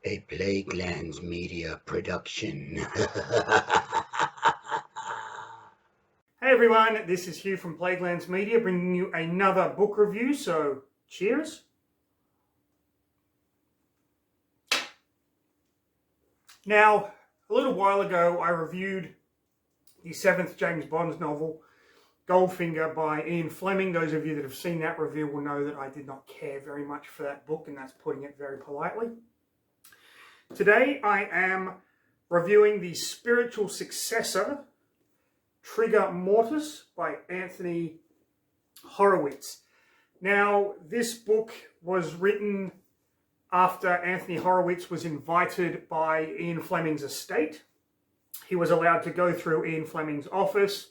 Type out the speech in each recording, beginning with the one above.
A Plaguelands Media production. Hey everyone, this is Hugh from Plaguelands Media bringing you another book review, so cheers. Now, a little while ago I reviewed the 7th James Bond novel, Goldfinger by Ian Fleming. Those of you that have seen that review will know that I did not care very much for that book, and that's putting it very politely. Today I am reviewing the spiritual successor, Trigger Mortis by Anthony Horowitz. Now, this book was written after Anthony Horowitz was invited by Ian Fleming's estate. He was allowed to go through Ian Fleming's office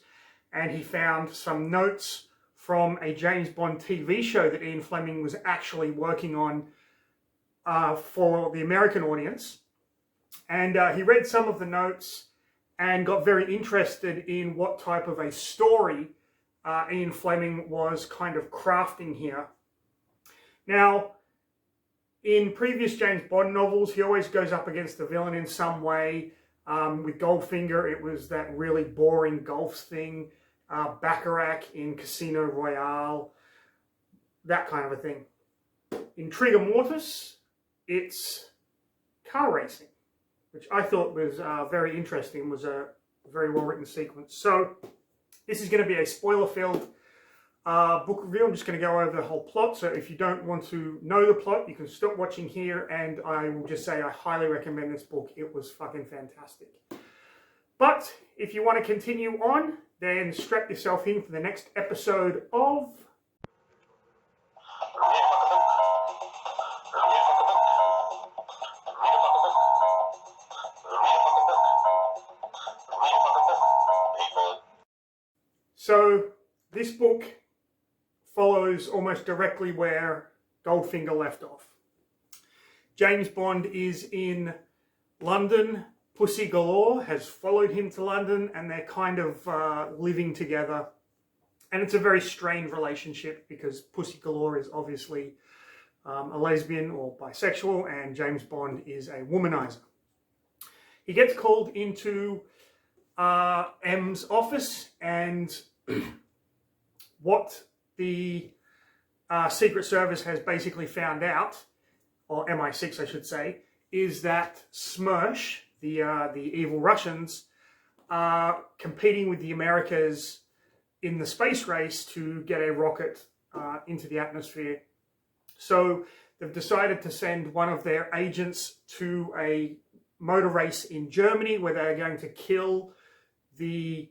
and he found some notes from a James Bond TV show that Ian Fleming was actually working on for the American audience. And he read some of the notes and got very interested in what type of a story Ian Fleming was kind of crafting here. Now, in previous James Bond novels, he always goes up against the villain in some way. With Goldfinger, it was that really boring golf thing. Baccarat in Casino Royale, that kind of a thing. In Trigger Mortis, it's car racing, which I thought was very interesting, was a very well-written sequence. So this is going to be a spoiler-filled book review. I'm just going to go over the whole plot. So if you don't want to know the plot, you can stop watching here, and I will just say I highly recommend this book. It was fucking fantastic. But if you want to continue on, then strap yourself in for the next episode of So this book follows almost directly where Goldfinger left off. James Bond is in London. Pussy Galore has followed him to London and they're kind of living together. And it's a very strained relationship because Pussy Galore is obviously a lesbian or bisexual and James Bond is a womanizer. He gets called into M's office, and what the Secret Service has basically found out, or MI6 I should say, is that Smersh, the evil Russians, are competing with the Americas in the space race to get a rocket into the atmosphere. So they've decided to send one of their agents to a motor race in Germany where they're going to kill the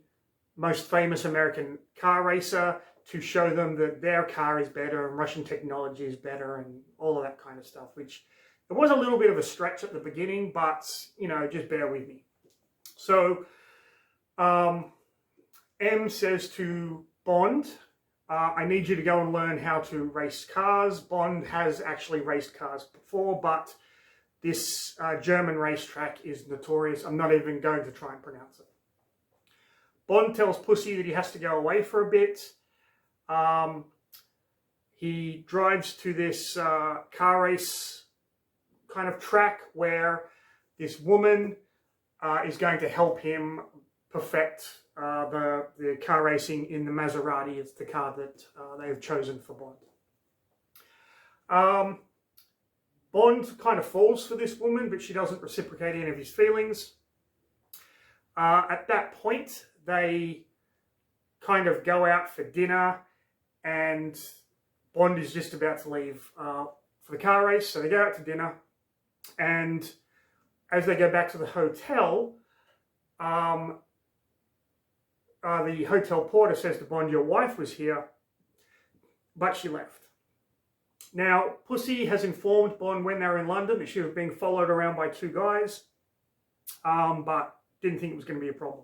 most famous American car racer to show them that their car is better and Russian technology is better and all of that kind of stuff, which it was a little bit of a stretch at the beginning, but, you know, just bear with me. So M says to Bond, I need you to go and learn how to race cars. Bond has actually raced cars before, but this German racetrack is notorious. I'm not even going to try and pronounce it. Bond tells Pussy that he has to go away for a bit. He drives to this car race kind of track where this woman is going to help him perfect the car racing in the Maserati. It's the car that they have chosen for Bond. Bond kind of falls for this woman, but she doesn't reciprocate any of his feelings. At that point, they kind of go out for dinner, and Bond is just about to leave for the car race. So they go out to dinner, and as they go back to the hotel, the hotel porter says to Bond, your wife was here, but she left. Now, Pussy has informed Bond when they were in London that she was being followed around by two guys, but didn't think it was going to be a problem.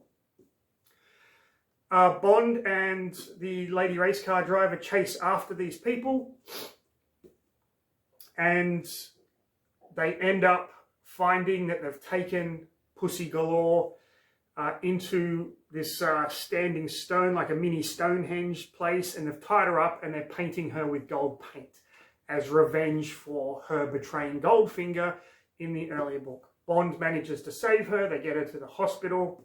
Bond and the lady race car driver chase after these people, and they end up finding that they've taken Pussy Galore into this standing stone, like a mini Stonehenge place, and they've tied her up and they're painting her with gold paint as revenge for her betraying Goldfinger in the earlier book. Bond manages to save her. They get her to the hospital.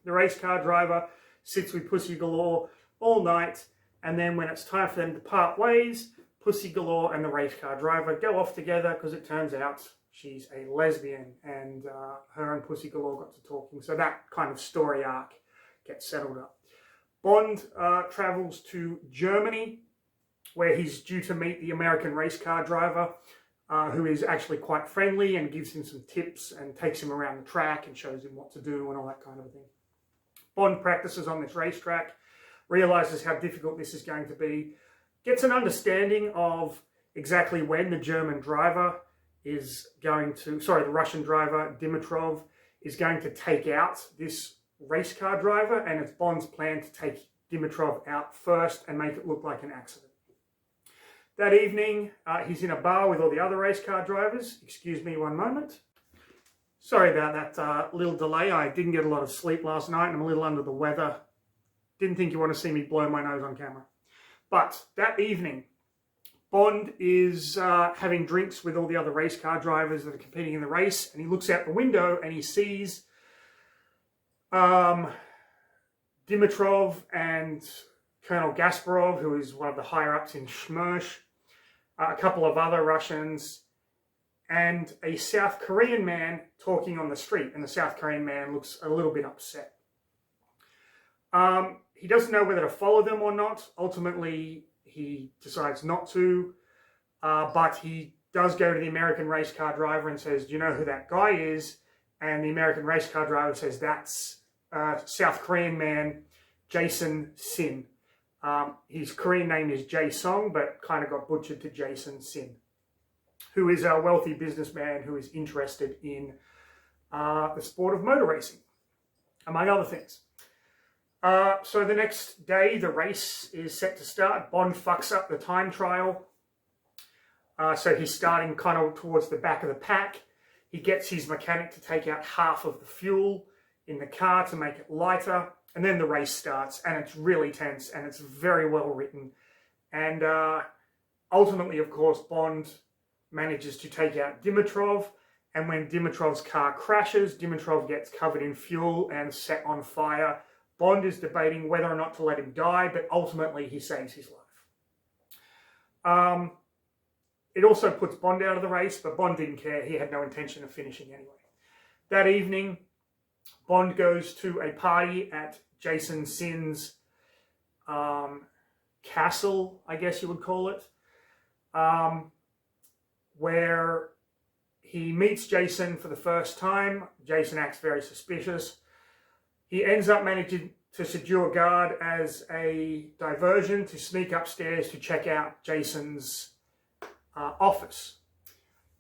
The race car driver sits with Pussy Galore all night, and then when it's time for them to part ways, Pussy Galore and the race car driver go off together because it turns out she's a lesbian, and her and Pussy Galore got to talking. So that kind of story arc gets settled up. Bond travels to Germany, where he's due to meet the American race car driver, who is actually quite friendly and gives him some tips and takes him around the track and shows him what to do and all that kind of thing. Bond practices on this racetrack, realizes how difficult this is going to be, gets an understanding of exactly when the German driver is going to, sorry, the Russian driver, Dimitrov, is going to take out this race car driver, and it's Bond's plan to take Dimitrov out first and make it look like an accident. That evening, he's in a bar with all the other race car drivers. Excuse me one moment. Sorry about that little delay. I didn't get a lot of sleep last night and I'm a little under the weather. Didn't think you want to see me blow my nose on camera. But that evening, Bond is having drinks with all the other race car drivers that are competing in the race, and he looks out the window and he sees Dimitrov and Colonel Gasparov, who is one of the higher-ups in Shmersh, a couple of other Russians, and a South Korean man talking on the street, and the South Korean man looks a little bit upset. He doesn't know whether to follow them or not. Ultimately, he decides not to, but he does go to the American race car driver and says, do you know who that guy is? And the American race car driver says, that's South Korean man, Jason Sin. His Korean name is Jae Song, but kind of got butchered to Jason Sin, who is a wealthy businessman who is interested in the sport of motor racing, among other things. So the next day, the race is set to start. Bond fucks up the time trial. So he's starting kind of towards the back of the pack. He gets his mechanic to take out half of the fuel in the car to make it lighter. And then the race starts, and it's really tense, and it's very well written. And ultimately, of course, Bond manages to take out Dimitrov. And when Dimitrov's car crashes, Dimitrov gets covered in fuel and set on fire. Bond is debating whether or not to let him die, but ultimately he saves his life. It also puts Bond out of the race, but Bond didn't care. He had no intention of finishing anyway. That evening, Bond goes to a party at Jason Sin's castle, I guess you would call it, where he meets Jason for the first time. Jason acts very suspicious. He ends up managing to subdue a guard as a diversion to sneak upstairs to check out Jason's office.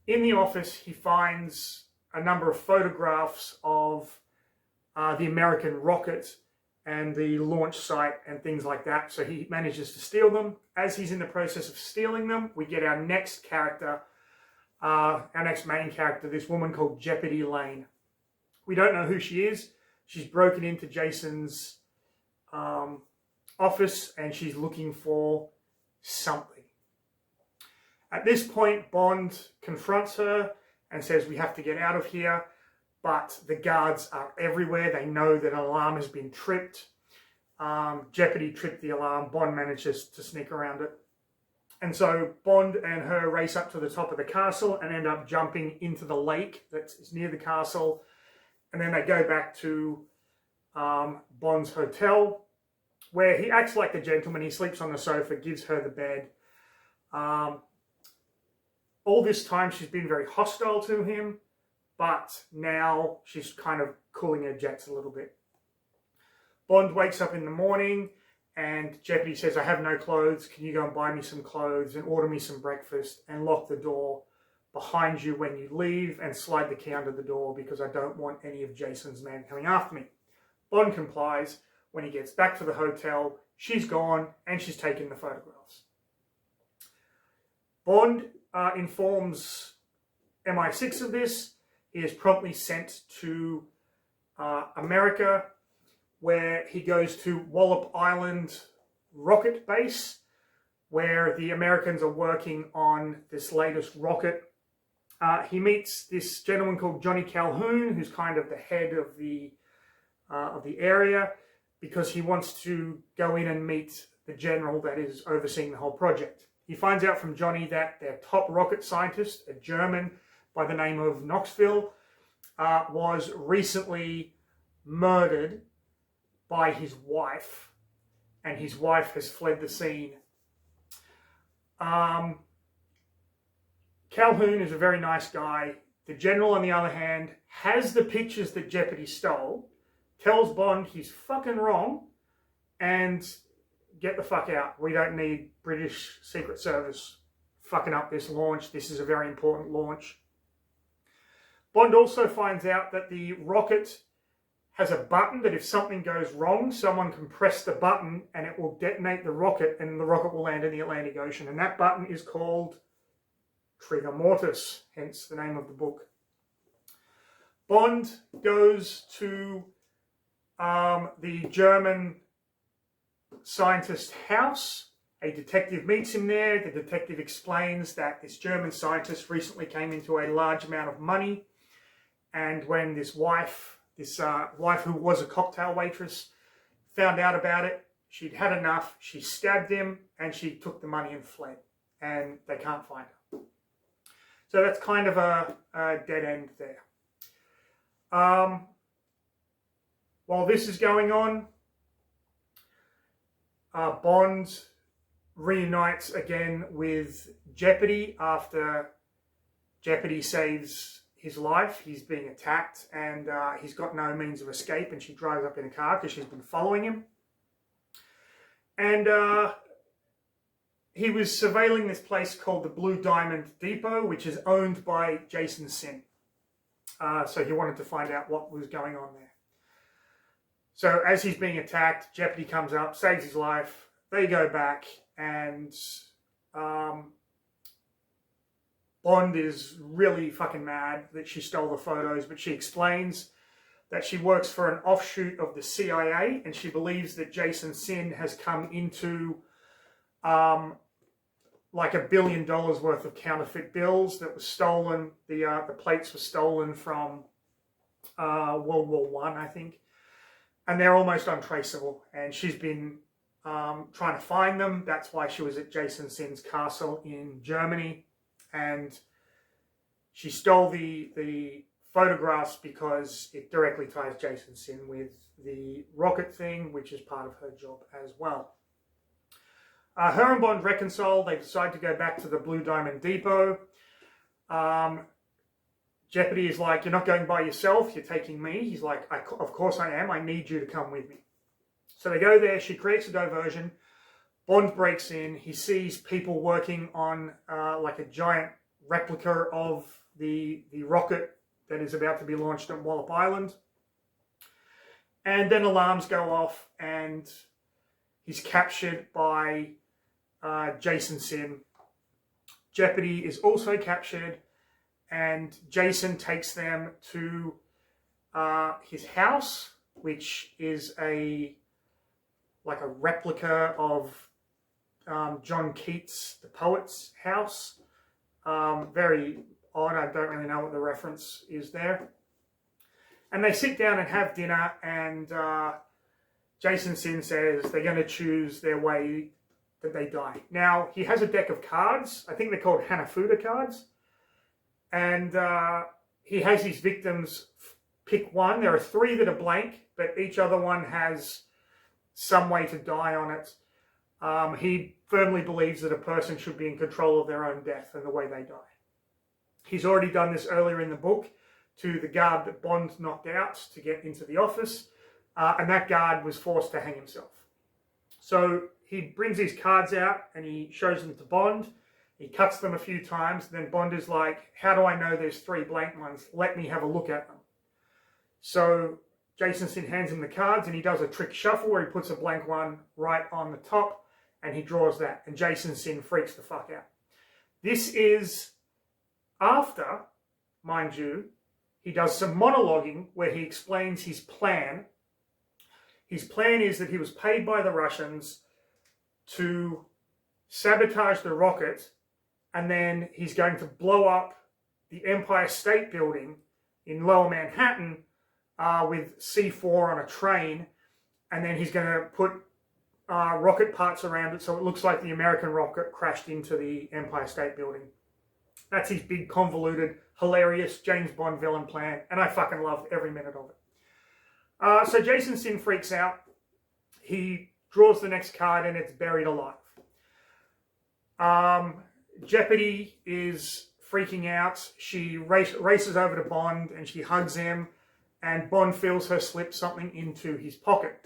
In the office, he finds a number of photographs of the American rocket and the launch site and things like that. So he manages to steal them. As he's in the process of stealing them, we get our next character, our next main character, this woman called Jeopardy Lane. We don't know who she is. She's broken into Jason's office and she's looking for something. At this point, Bond confronts her and says, we have to get out of here. But the guards are everywhere. They know that an alarm has been tripped. Jeopardy tripped the alarm. Bond manages to sneak around it. And so Bond and her race up to the top of the castle and end up jumping into the lake that is near the castle. And then they go back to Bond's hotel, where he acts like the gentleman. He sleeps on the sofa, gives her the bed. All this time she's been very hostile to him, but now she's kind of cooling her jets a little bit. Bond wakes up in the morning and Jeopardy says, I have no clothes. Can you go and buy me some clothes and order me some breakfast and lock the door behind you when you leave and slide the key under the door because I don't want any of Jason's men coming after me. Bond complies. When he gets back to the hotel, she's gone and she's taken the photographs. Bond informs MI6 of this. He is promptly sent to America, where he goes to Wallop Island rocket base, where the Americans are working on this latest rocket. He meets this gentleman called Johnny Calhoun, who's kind of the head of the area, because he wants to go in and meet the general that is overseeing the whole project. He finds out from Johnny that their top rocket scientist, a German by the name of Knoxville, was recently murdered by his wife, and his wife has fled the scene. Calhoun is a very nice guy. The general, on the other hand, has the pictures that Jeopardy stole, tells Bond he's fucking wrong, and get the fuck out. We don't need British Secret Service fucking up this launch. This is a very important launch. Bond also finds out that the rocket has a button that if something goes wrong, someone can press the button and it will detonate the rocket, and the rocket will land in the Atlantic Ocean. And that button is called Trigger Mortis, hence the name of the book. Bond goes to the German scientist's house. A detective meets him there. The detective explains that this German scientist recently came into a large amount of money, and when this wife who was a cocktail waitress found out about it, she'd had enough. She stabbed him and she took the money and fled, and they can't find her. So that's kind of a dead end there. While this is going on, Bond reunites again with Jeopardy after Jeopardy saves his life. He's being attacked and he's got no means of escape, and she drives up in a car because she's been following him. And he was surveilling this place called the Blue Diamond Depot, which is owned by Jason Sin. So he wanted to find out what was going on there. So as he's being attacked, Jeopardy comes up, saves his life. They go back, and Bond is really fucking mad that she stole the photos, but she explains that she works for an offshoot of the CIA, and she believes that Jason Sin has come into like $1 billion worth of counterfeit bills that was stolen. The plates were stolen from World War I think, and they're almost untraceable. And she's been trying to find them. That's why she was at Jason Sin's castle in Germany, and she stole the photographs because it directly ties Jason Sin with the rocket thing, which is part of her job as well. Her and Bond reconcile. They decide to go back to the Blue Diamond Depot. Jeopardy is like, you're not going by yourself, you're taking me. He's like, of course I am, I need you to come with me. So they go there, she creates a diversion. Bond breaks in, he sees people working on like a giant replica of the rocket that is about to be launched on Wallop Island. And then alarms go off and he's captured by Jason Sin. Jeopardy is also captured, and Jason takes them to his house, which is like a replica of John Keats, the poet's house. Very odd. I don't really know what the reference is there. And they sit down and have dinner, and Jason Sin says they're going to choose their way that they die. Now, he has a deck of cards. I think they're called Hanafuda cards. And he has his victims pick one. There are 3 that are blank, but each other one has some way to die on it. He firmly believes that a person should be in control of their own death and the way they die. He's already done this earlier in the book to the guard that Bond knocked out to get into the office, and that guard was forced to hang himself. So he brings these cards out and he shows them to Bond. He cuts them a few times. Then Bond is like, how do I know there's 3 blank ones? Let me have a look at them. So Jason Sin hands him the cards and he does a trick shuffle where he puts a blank one right on the top and he draws that. And Jason Sin freaks the fuck out. This is after, mind you, he does some monologuing where he explains his plan. His plan is that he was paid by the Russians to sabotage the rocket, and then he's going to blow up the Empire State Building in Lower Manhattan with C4 on a train, and then he's going to put rocket parts around it so it looks like the American rocket crashed into the Empire State Building. That's his big, convoluted, hilarious James Bond villain plan, and I fucking love every minute of it. So Jason Sin freaks out. He draws the next card, and it's Buried Alive. Jeopardy is freaking out. She races over to Bond, and she hugs him, and Bond feels her slip something into his pocket.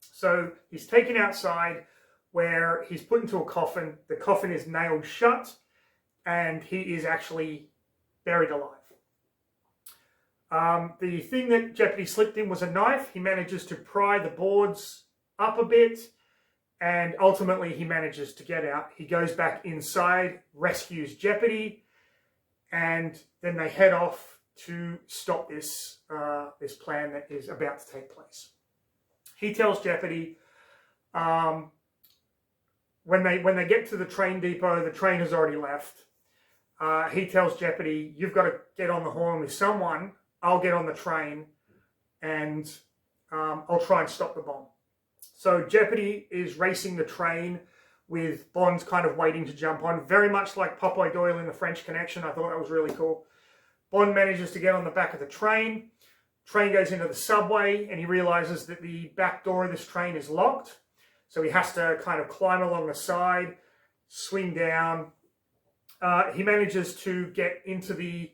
So he's taken outside, where he's put into a coffin. The coffin is nailed shut, and he is actually buried alive. The thing that Jeopardy slipped in was a knife. He manages to pry the boards up a bit, and ultimately he manages to get out. He goes back inside, rescues Jeopardy, and then they head off to stop this plan that is about to take place. He tells Jeopardy, when they get to the train depot, the train has already left. He tells Jeopardy, you've got to get on the horn with someone. I'll get on the train, and I'll try and stop the bomb. So Jeopardy is racing the train with Bond's kind of waiting to jump on, very much like Popeye Doyle in The French Connection. I thought that was really cool. Bond manages to get on the back of the train. Train goes into the subway, and he realizes that the back door of this train is locked. So he has to kind of climb along the side, swing down. He manages to get into the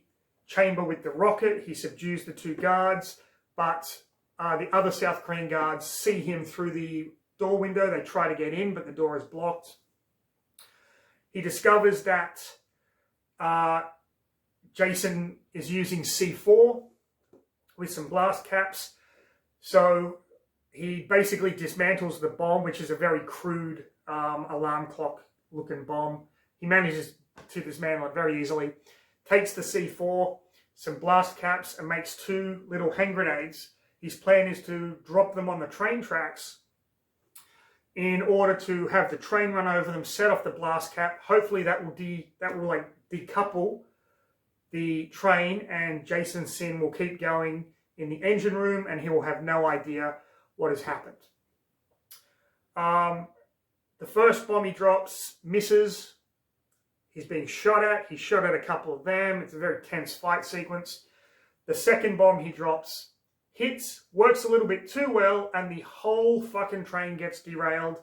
chamber with the rocket. He subdues the two guards, but the other South Korean guards see him through the door window. They try to get in, but the door is blocked. He discovers that Jason is using C4 with some blast caps. So he basically dismantles the bomb, which is a very crude alarm clock looking bomb. He manages to dismantle it very easily. Takes the C4, some blast caps, and makes two little hand grenades. His plan is to drop them on the train tracks in order to have the train run over them, set off the blast cap. Hopefully that will decouple the train, and Jason Sin will keep going in the engine room, and he will have no idea what has happened. The first bomb he drops misses. He's being shot at. He's shot at a couple of them. It's a very tense fight sequence. The second bomb he drops hits, works a little bit too well, and the whole fucking train gets derailed,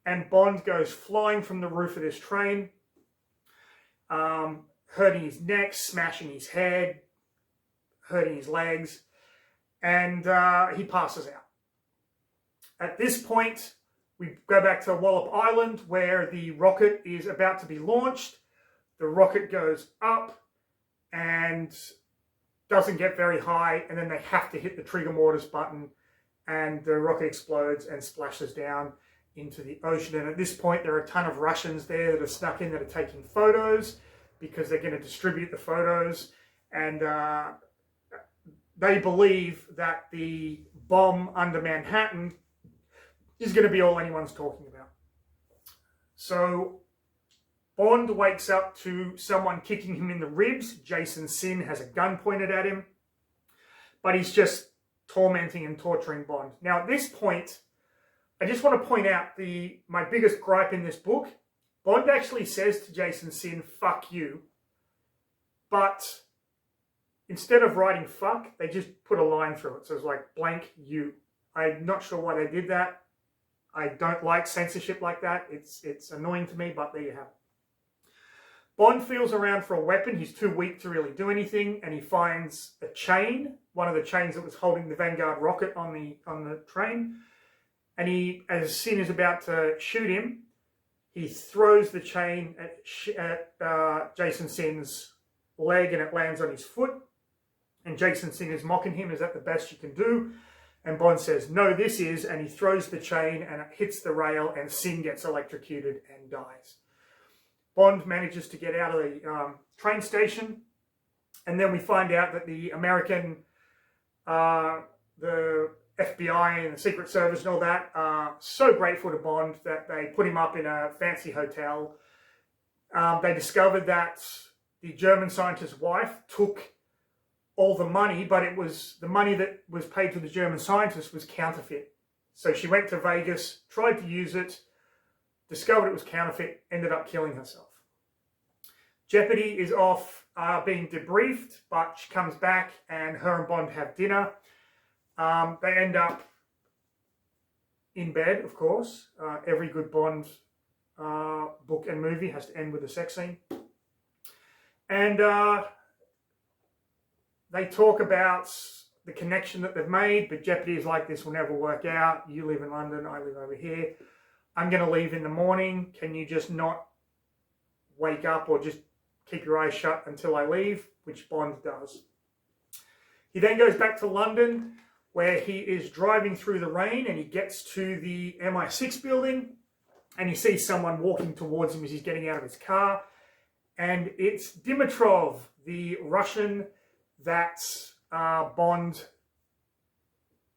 and Bond goes flying from the roof of this train, hurting his neck, smashing his head, hurting his legs, and he passes out. At this point, we go back to Wallop Island, where the rocket is about to be launched. The rocket goes up and doesn't get very high, and then they have to hit the trigger Mortis button, and the rocket explodes and splashes down into the ocean. And at this point, there are a ton of Russians there that are snuck in that are taking photos, because they're going to distribute the photos, and they believe that the bomb under Manhattan is going to be all anyone's talking about. So Bond wakes up to someone kicking him in the ribs. Jason Sin has a gun pointed at him, but he's just tormenting and torturing Bond. Now at this point, I just want to point out my biggest gripe in this book. Bond actually says to Jason Sin, fuck you, but instead of writing fuck, they just put a line through it. So it's like blank you. I'm not sure why they did that. I don't like censorship like that. It's annoying to me, but there you have it. Bond feels around for a weapon. He's too weak to really do anything, and he finds a chain, one of the chains that was holding the Vanguard rocket on the train. And he, as Sin is about to shoot him, he throws the chain at Jason Sin's leg, and it lands on his foot. And Jason Sin is mocking him, is that the best you can do? And Bond says, no, this is, and he throws the chain, and it hits the rail, and Sin gets electrocuted and dies. Bond manages to get out of the train station, and then we find out that the American, the FBI and the Secret Service and all that are so grateful to Bond that they put him up in a fancy hotel. They discovered that the German scientist's wife took all the money, but it was the money that was paid to the German scientist was counterfeit. So she went to Vegas, tried to use it, discovered it was counterfeit, ended up killing herself. Jeopardy is off being debriefed, but she comes back and her and Bond have dinner. They end up in bed, of course. Every good Bond book and movie has to end with a sex scene. And they talk about the connection that they've made, but Jeopardy is like, this will never work out. You live in London, I live over here. I'm going to leave in the morning. Can you just not wake up or just keep your eyes shut until I leave? Which Bond does. He then goes back to London, where he is driving through the rain, and he gets to the MI6 building, and he sees someone walking towards him as he's getting out of his car. And it's Dimitrov, the Russian that Bond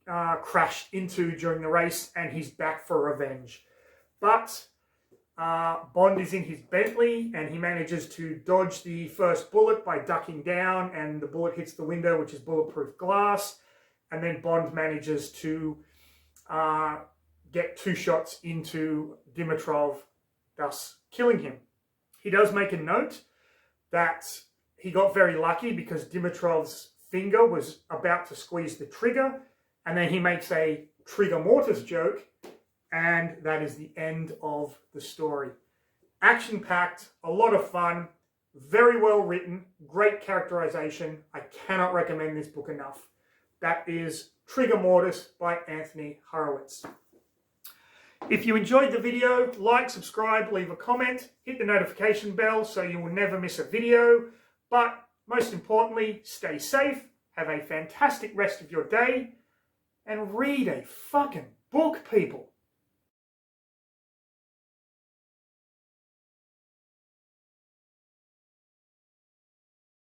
crashed into during the race, and he's back for revenge. But Bond is in his Bentley, and he manages to dodge the first bullet by ducking down, and the bullet hits the window, which is bulletproof glass. And then Bond manages to get 2 shots into Dimitrov, thus killing him. He does make a note that he got very lucky because Dimitrov's finger was about to squeeze the trigger, and then he makes a trigger Mortis joke, and that is the end of the story. Action-packed, a lot of fun, very well written, great characterization. I cannot recommend this book enough. That is Trigger Mortis by Anthony Horowitz. If you enjoyed the video, like, subscribe, leave a comment, hit the notification bell so you will never miss a video. But most importantly, stay safe, have a fantastic rest of your day, and read a fucking book, people.